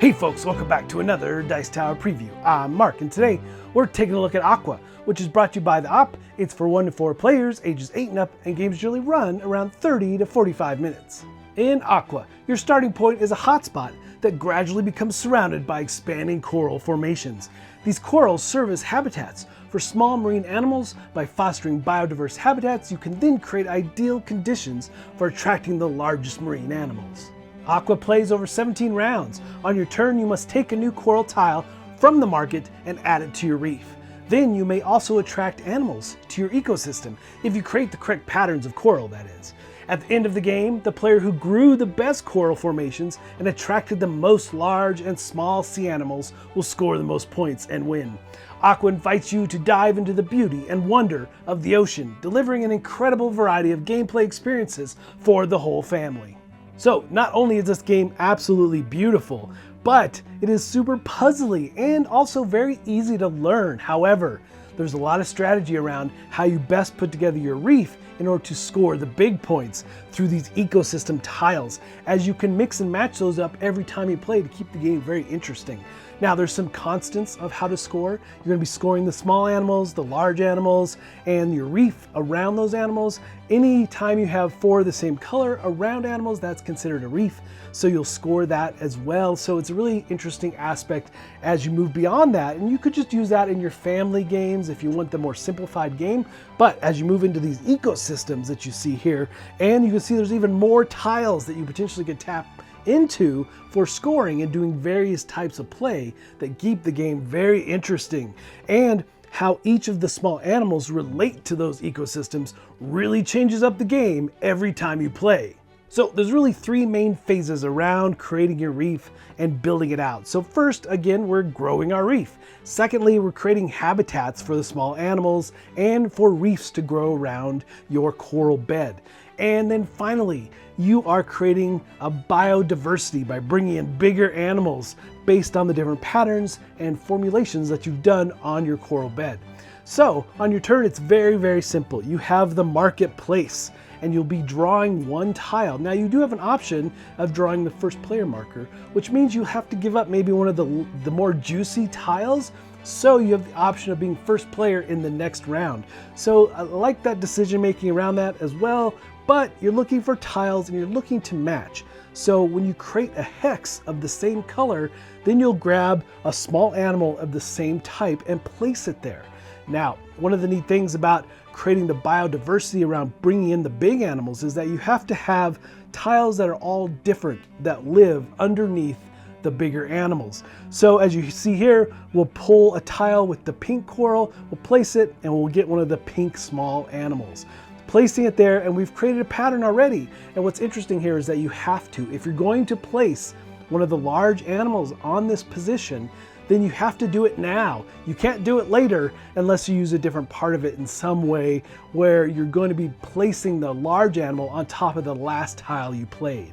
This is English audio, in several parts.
Hey folks, welcome back to another Dice Tower preview. I'm Mark, and today we're taking a look at AQUA, which is brought to you by the Op. It's for 1 to 4 players, ages 8 and up, and games generally run around 30 to 45 minutes. In AQUA, your starting point is a hotspot that gradually becomes surrounded by expanding coral formations. These corals serve as habitats for small marine animals. By fostering biodiverse habitats, you can then create ideal conditions for attracting the largest marine animals. AQUA plays over 17 rounds. On your turn, you must take a new coral tile from the market and add it to your reef. Then you may also attract animals to your ecosystem, if you create the correct patterns of coral, that is. At the end of the game, the player who grew the best coral formations and attracted the most large and small sea animals will score the most points and win. AQUA invites you to dive into the beauty and wonder of the ocean, delivering an incredible variety of gameplay experiences for the whole family. So not only is this game absolutely beautiful, but it is super puzzly and also very easy to learn. However, there's a lot of strategy around how you best put together your reef in order to score the big points through these ecosystem tiles, as you can mix and match those up every time you play to keep the game very interesting. Now, there's some constants of how to score. You're going to be scoring the small animals, the large animals, and your reef around those animals. Any time you have 4 of the same color around animals, that's considered a reef, so you'll score that as well. So it's a really interesting aspect as you move beyond that, and you could just use that in your family games if you want the more simplified game. But as you move into these ecosystems that you see here, and you can see there's even more tiles that you potentially could tap into for scoring and doing various types of play that keep the game very interesting. And how each of the small animals relate to those ecosystems really changes up the game every time you play. So there's really 3 main phases around creating your reef and building it out. So first, again, we're growing our reef. Secondly, we're creating habitats for the small animals and for reefs to grow around your coral bed. And then finally, you are creating a biodiversity by bringing in bigger animals based on the different patterns and formulations that you've done on your coral bed. So on your turn, it's very, very simple. You have the marketplace, and you'll be drawing 1 tile. Now, you do have an option of drawing the first player marker, which means you have to give up maybe one of the more juicy tiles, so you have the option of being first player in the next round. So I like that decision making around that as well, but you're looking for tiles and you're looking to match. So when you create a hex of the same color, then you'll grab a small animal of the same type and place it there. Now, one of the neat things about creating the biodiversity around bringing in the big animals is that you have to have tiles that are all different, that live underneath the bigger animals. So as you see here, we'll pull a tile with the pink coral, we'll place it, and we'll get one of the pink small animals. Placing it there, and we've created a pattern already. And what's interesting here is that you have to, if you're going to place one of the large animals on this position, then you have to do it now. You can't do it later unless you use a different part of it in some way where you're going to be placing the large animal on top of the last tile you played.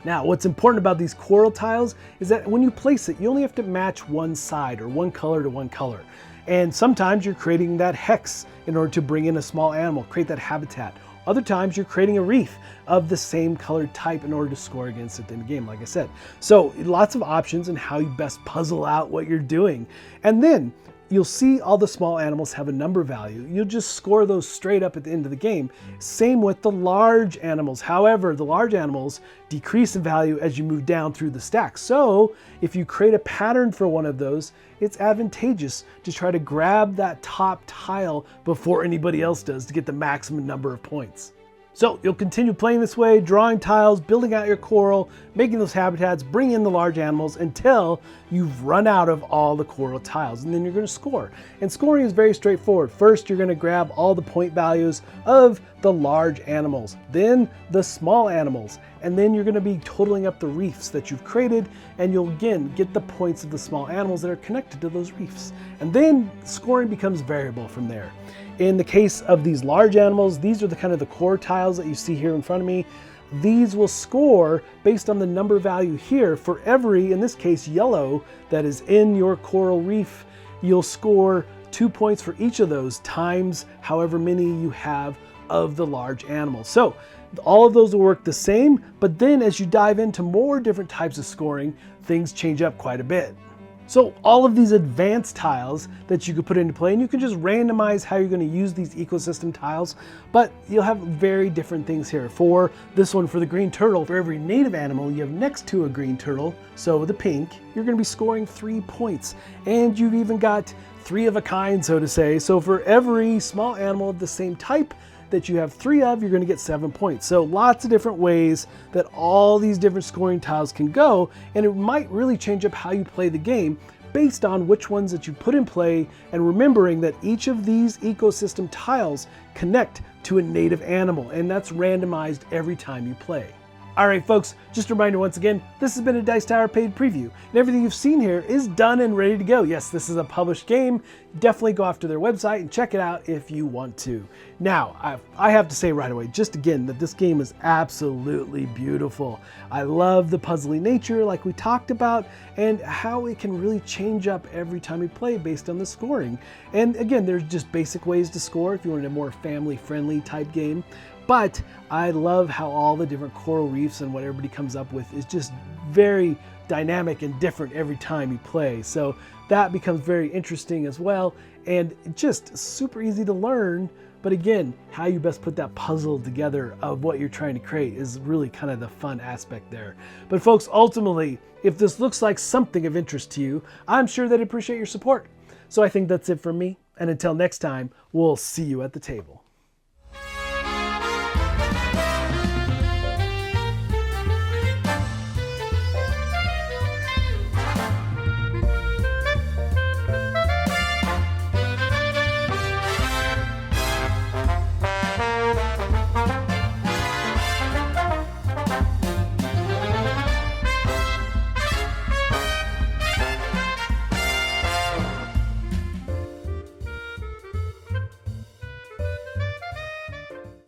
Now, what's important about these coral tiles is that when you place it, you only have to match one side or one color to one color. And sometimes you're creating that hex in order to bring in a small animal, create that habitat. Other times you're creating a reef of the same colored type in order to score against it in the game, like I said. So lots of options in how you best puzzle out what you're doing. And then you'll see all the small animals have a number value. You'll just score those straight up at the end of the game. Same with the large animals. However, the large animals decrease in value as you move down through the stack. So if you create a pattern for one of those, it's advantageous to try to grab that top tile before anybody else does to get the maximum number of points. So you'll continue playing this way, drawing tiles, building out your coral, making those habitats, bring in the large animals until you've run out of all the coral tiles, and then you're going to score. And scoring is very straightforward. First, you're going to grab all the point values of the large animals, then the small animals, and then you're going to be totaling up the reefs that you've created, and you'll again get the points of the small animals that are connected to those reefs. And then scoring becomes variable from there. In the case of these large animals, these are the kind of the core tiles that you see here in front of me. These will score based on the number value here for every, in this case, yellow that is in your coral reef. You'll score 2 points for each of those times however many you have of the large animals. So All of those will work the same, but then as you dive into more different types of scoring, things change up quite a bit. So all of these advanced tiles that you could put into play, and you can just randomize how you're going to use these ecosystem tiles, but you'll have very different things here. For this one, for the green turtle, for every native animal you have next to a green turtle, so the pink, you're going to be scoring 3 points. And you've even got 3 of a kind, so to say. So for every small animal of the same type that you have 3 of, you're going to get 7 points. So lots of different ways that all these different scoring tiles can go, and it might really change up how you play the game based on which ones that you put in play, and remembering that each of these ecosystem tiles connect to a native animal, and that's randomized every time you play. All right, folks, just a reminder once again, this has been a Dice Tower paid preview, and everything you've seen here is done and ready to go. Yes, this is a published game. Definitely go off to their website and check it out if you want to. Now, I have to say right away, just again, that this game is absolutely beautiful. I love the puzzly nature like we talked about, and how it can really change up every time you play based on the scoring. And again, there's just basic ways to score if you wanted a more family-friendly type game. But I love how all the different coral reefs and what everybody comes up with is just very dynamic and different every time you play. So that becomes very interesting as well, and just super easy to learn. But again, how you best put that puzzle together of what you're trying to create is really kind of the fun aspect there. But folks, ultimately, if this looks like something of interest to you, I'm sure they'd appreciate your support. So I think that's it from me. And until next time, we'll see you at the table.